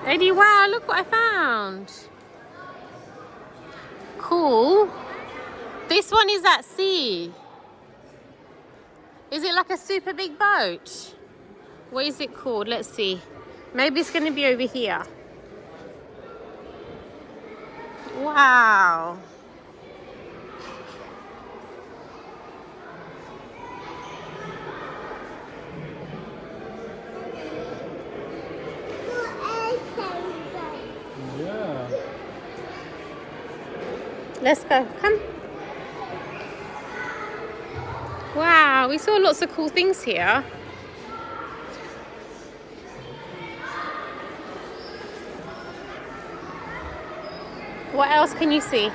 Eddie, wow, look what I found. Cool. This one is at sea. Is it like a super big boat? What is it called? Let's see. Maybe it's going to be over here. Wow. Yeah. Let's go. Come. Wow, we saw lots of cool things here. What else can you see?